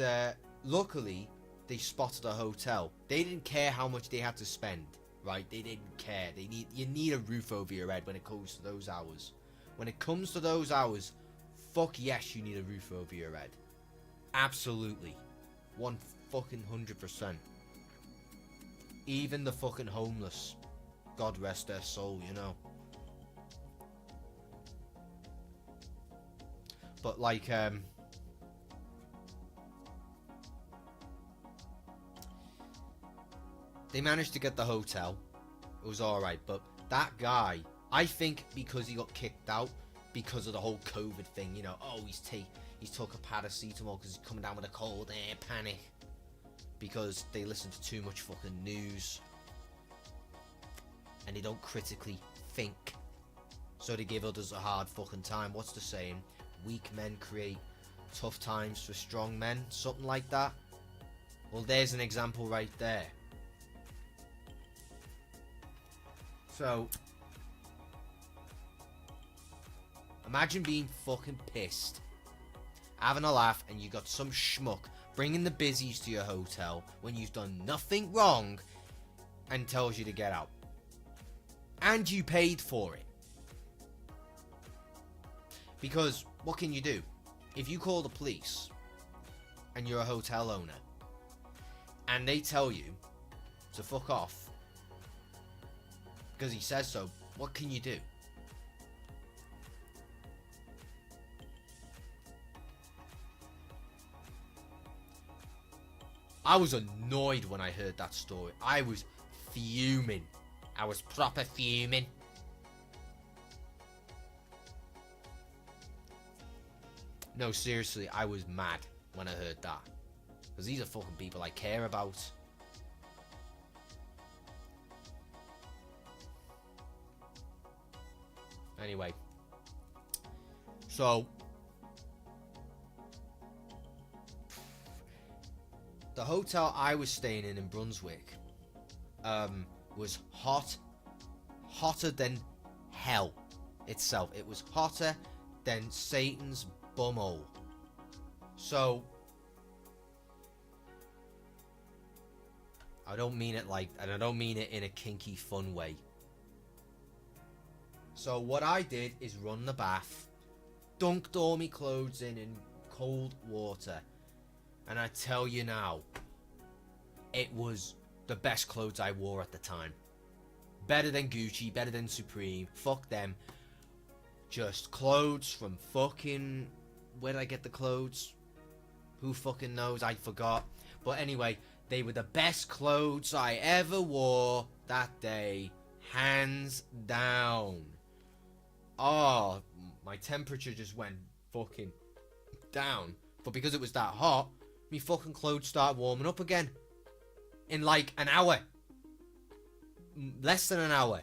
luckily they spotted a hotel. They didn't care how much they had to spend, right? They didn't care. You need a roof over your head when it comes to those hours. When it comes to those hours, fuck yes, you need a roof over your head. Absolutely. 100%. Even the fucking homeless. God rest their soul, you know. But like, they managed to get the hotel. It was alright, but that guy, I think because he got kicked out because of the whole COVID thing, you know, oh, he's took a paracetamol because he's coming down with a cold, panic. Because they listen to too much fucking news. And they don't critically think. So they give others a hard fucking time. What's the saying? Weak men create tough times for strong men. Something like that. Well, there's an example right there. So, imagine being fucking pissed, having a laugh, and you got some schmuck bringing the busies to your hotel when you've done nothing wrong and tells you to get out. And you paid for it. Because, what can you do? If you call the police and you're a hotel owner and they tell you to fuck off because he says so, what can you do? I was annoyed when I heard that story. I was fuming. I was proper fuming. No, seriously, I was mad when I heard that. Because these are fucking people I care about. Anyway. So, the hotel I was staying in Brunswick was hotter than hell itself. It was hotter than Satan's bumhole. So I don't mean it like, and I don't mean it in a kinky fun way. So what I did is run the bath, dunked all my clothes in cold water, and I tell you now, it was the best clothes I wore at the time. Better than Gucci, better than Supreme. Fuck them. Just clothes from fucking... Where did I get the clothes? Who fucking knows? I forgot. But anyway, they were the best clothes I ever wore that day. Hands down. Oh, my temperature just went fucking down. But because it was that hot, me fucking clothes started warming up again. In like an hour. Less than an hour.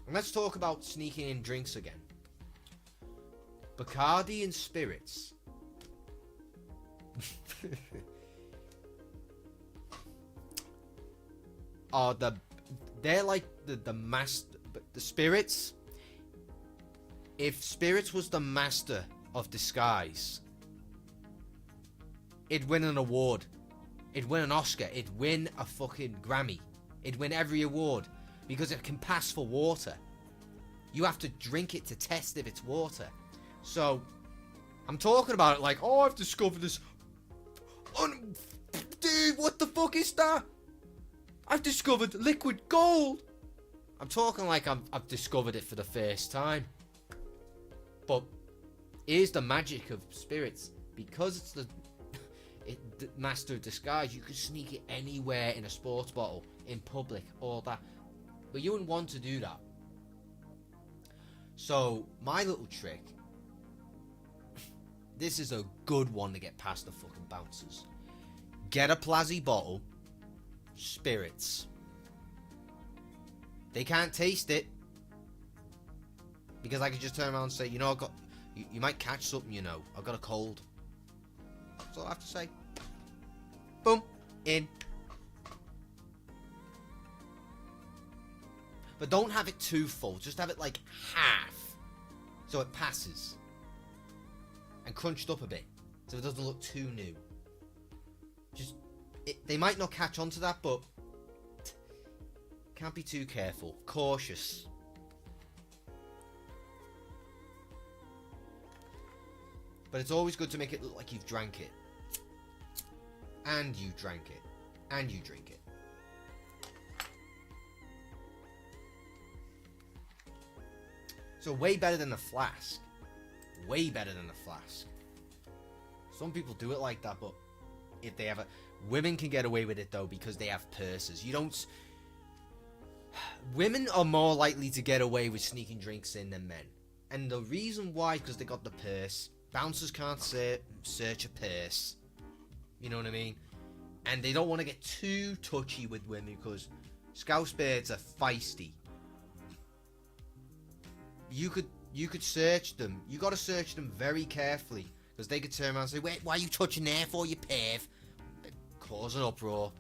And let's talk about sneaking in drinks again. Bacardi and spirits. They're like the master, the spirits. If spirits was the master of disguise, it'd win an award. It'd win an Oscar. It'd win a fucking Grammy. It'd win every award because it can pass for water. You have to drink it to test if it's water. So, I'm talking about it like, oh, I've discovered this. Dude, what the fuck is that? I've discovered liquid gold. I'm talking like I've discovered it for the first time. But here's the magic of spirits. Because it's the master of disguise, you can sneak it anywhere in a sports bottle, in public, all that. But you wouldn't want to do that. So, my little trick. This is a good one to get past the fucking bouncers. Get a Plazzy bottle. Spirits. They can't taste it. Because I could just turn around and say, you know, you might catch something, you know. I've got a cold. That's all I have to say. Boom. In. But don't have it too full. Just have it like half. So it passes. And crunched up a bit. So it doesn't look too new. They might not catch on to that, but can't be too careful. Cautious. But it's always good to make it look like you've drank it. And you drank it. And you drink it. So way better than the flask. Way better than the flask. Some people do it like that, but if they have a... Women can get away with it, though, because they have purses. You don't... Women are more likely to get away with sneaking drinks in than men. And the reason why is because they got the purse. Bouncers can't search a purse. You know what I mean? And they don't want to get too touchy with women because Scouse birds are feisty. You could search them. You got to search them very carefully because they could turn around and say, "Wait, why are you touching there for, you perv?" Cause an uproar.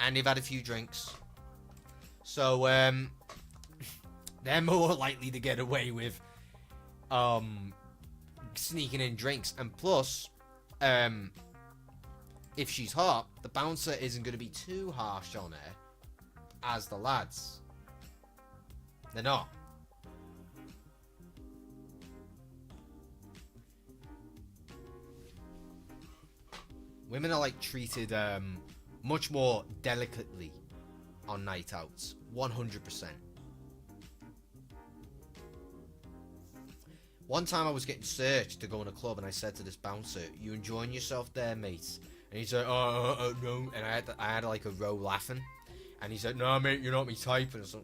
And they've had a few drinks. So, they're more likely to get away with sneaking in drinks. And plus, if she's hot, the bouncer isn't going to be too harsh on her as the lads. They're not. Women are like treated much more delicately on night outs. 100%. One time I was getting searched to go in a club and I said to this bouncer, "You enjoying yourself there, mate?" And he said, "Oh, no." And I had like a row laughing. And he said, "No, mate, you're not me type." And I said,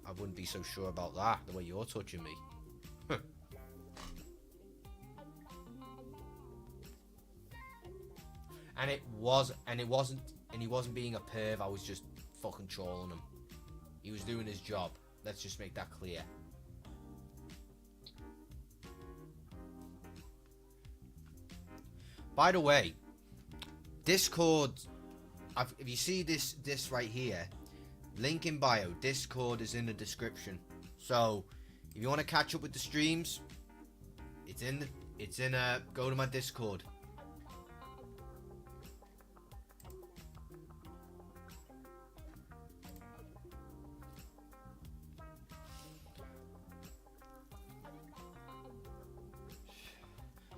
I wouldn't be so sure about that, the way you're touching me. And he wasn't being a perv. I was just fucking trolling him. He was doing his job. Let's just make that clear. By the way, Discord, if you see this right here, link in bio, Discord is in the description. So, if you want to catch up with the streams, go to my Discord.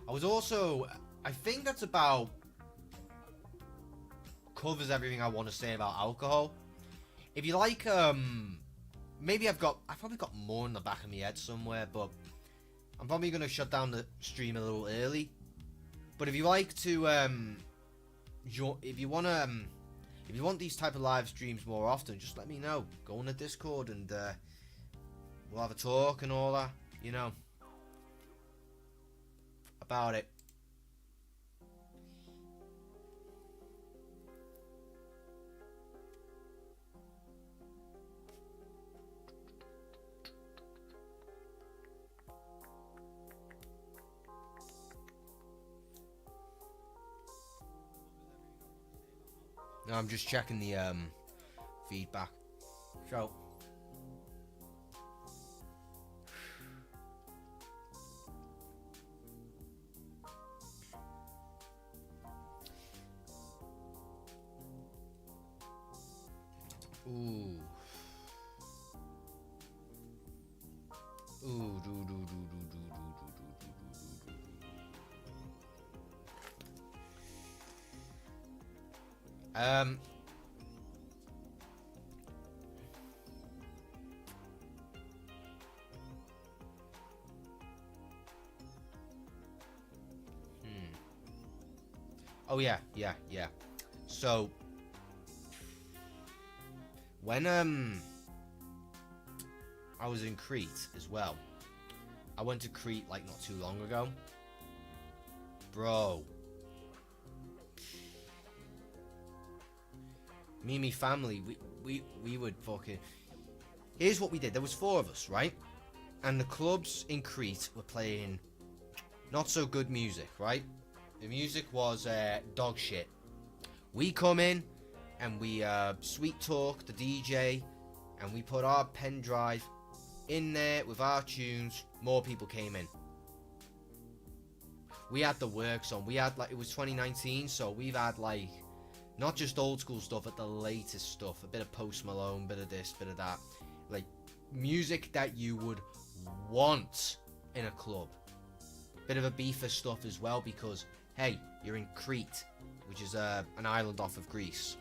I think that's about covers everything I want to say about alcohol. If you like, maybe I've probably got more in the back of my head somewhere, but I'm probably gonna shut down the stream a little early. But if you like to, if you want these type of live streams more often, just let me know. Go on the Discord and we'll have a talk and all that, you know, about it. No, I'm just checking the feedback. So. Ooh. Ooh, um. Oh yeah. So when I was in Crete as well. I went to Crete like not too long ago. Bro. Me and me family, we would fucking... Here's what we did. There was 4 of us, right? And the clubs in Crete were playing not so good music, right? The music was dog shit. We come in and we sweet talk the DJ and we put our pen drive in there with our tunes. More people came in. We had the works on. We had like, it was 2019, so we've had like not just old school stuff, but the latest stuff. A bit of Post Malone, bit of this, bit of that. Like music that you would want in a club. Bit of a beefer stuff as well, because hey, you're in Crete, which is an island off of Greece.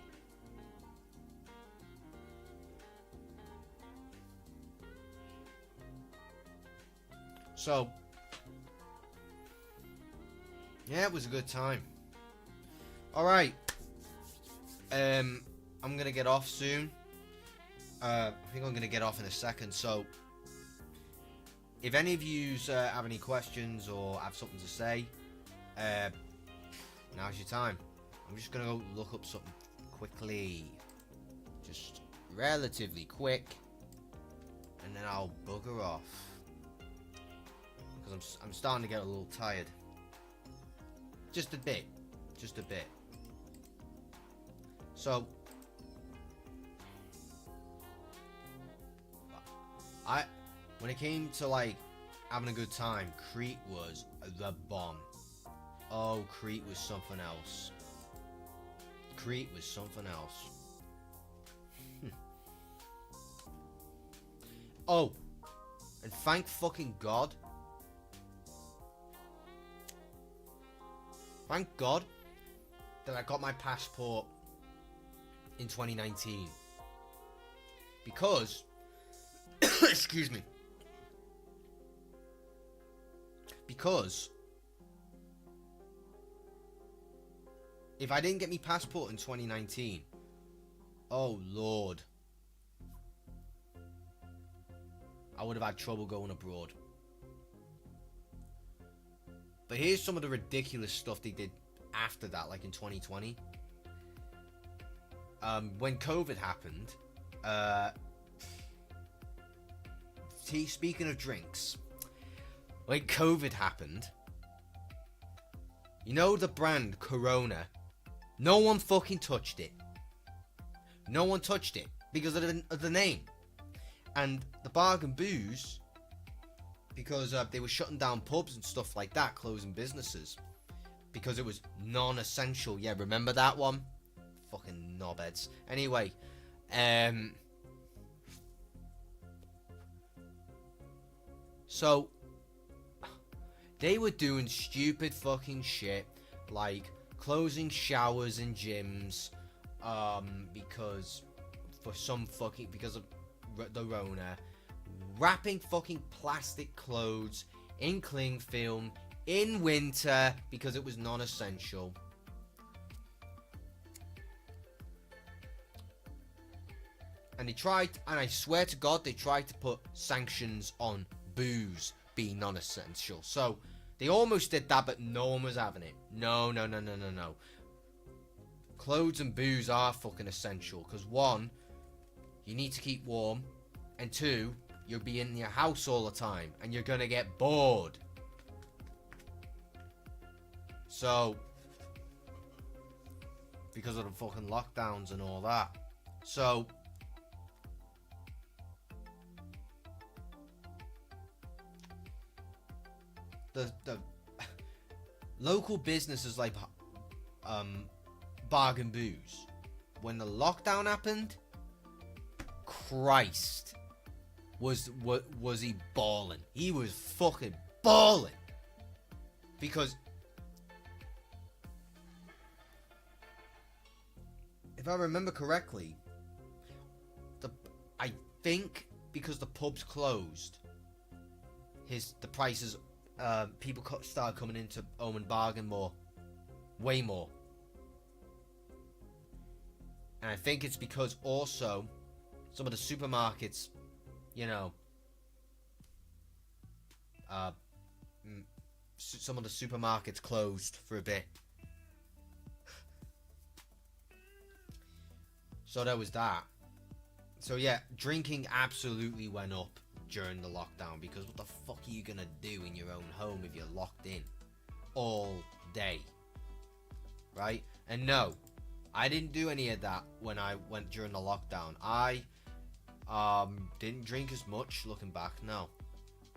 So yeah, it was a good time. Alright. I'm gonna get off soon. I think I'm gonna get off in a second, so if any of you have any questions or have something to say, now's your time. I'm just gonna go look up something quickly. Just relatively quick. And then I'll bugger off. Because I'm starting to get a little tired. Just a bit. Just a bit. So when it came to like having a good time, Crete was the bomb. Oh, Crete was something else. Crete was something else. Oh, and thank fucking God. Thank God that I got my passport in 2019. Because, excuse me. Because if I didn't get my passport in 2019, oh Lord, I would have had trouble going abroad. But here's some of the ridiculous stuff they did after that, like in 2020. When COVID happened, speaking of drinks, when COVID happened, you know the brand Corona? No one fucking touched it. No one touched it because of the name. And the Bargain Booze, because they were shutting down pubs and stuff like that, closing businesses, because it was non-essential. Yeah, remember that one? Fucking knobheads. Anyway, so They were doing stupid fucking shit, like closing showers in gyms, because of the Rona, wrapping fucking plastic clothes in cling film in winter because it was non-essential. And they tried, and I swear to God, they tried to put sanctions on booze being non-essential. So they almost did that, but no one was having it. No. Clothes and booze are fucking essential, because one, you need to keep warm, and two, you'll be in your house all the time, and you're gonna get bored. So, because of the fucking lockdowns and all that. So, the local businesses like Bargain Booze, when the lockdown happened, Christ, was he balling? He was fucking balling, because if I remember correctly, I think because the pubs closed, the prices, people started coming into Home and Bargain way more. And I think it's because also some of the supermarkets, some of the supermarkets closed for a bit. So there was that. So yeah, drinking absolutely went up during the lockdown, because what the fuck are you gonna do in your own home if you're locked in all day, right? And no, I didn't do any of that when I went during the lockdown. I didn't drink as much, looking back. No,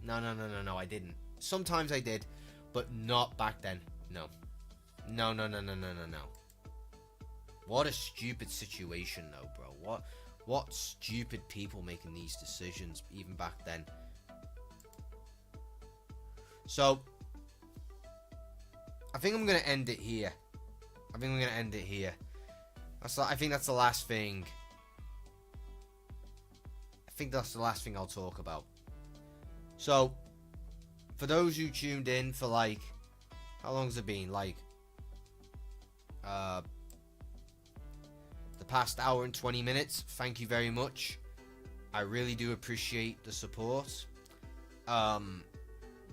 I didn't. Sometimes I did, but not back then. No. What a stupid situation though, bro. What stupid people making these decisions even back then. So, I think I'm going to end it here. I think that's the last thing. I think that's the last thing I'll talk about. So, for those who tuned in for like, how long has it been? Like, the past hour and 20 minutes. Thank you very much. I really do appreciate the support.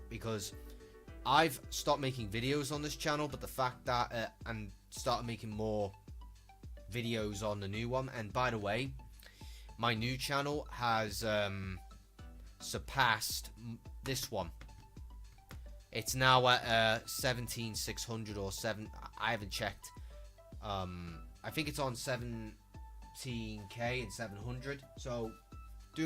Because I've stopped making videos on this channel, but the fact that and started making more videos on the new one. And by the way, my new channel has surpassed this one. It's now at 17,600 or 7. I haven't checked. I think it's on 17k and 700. So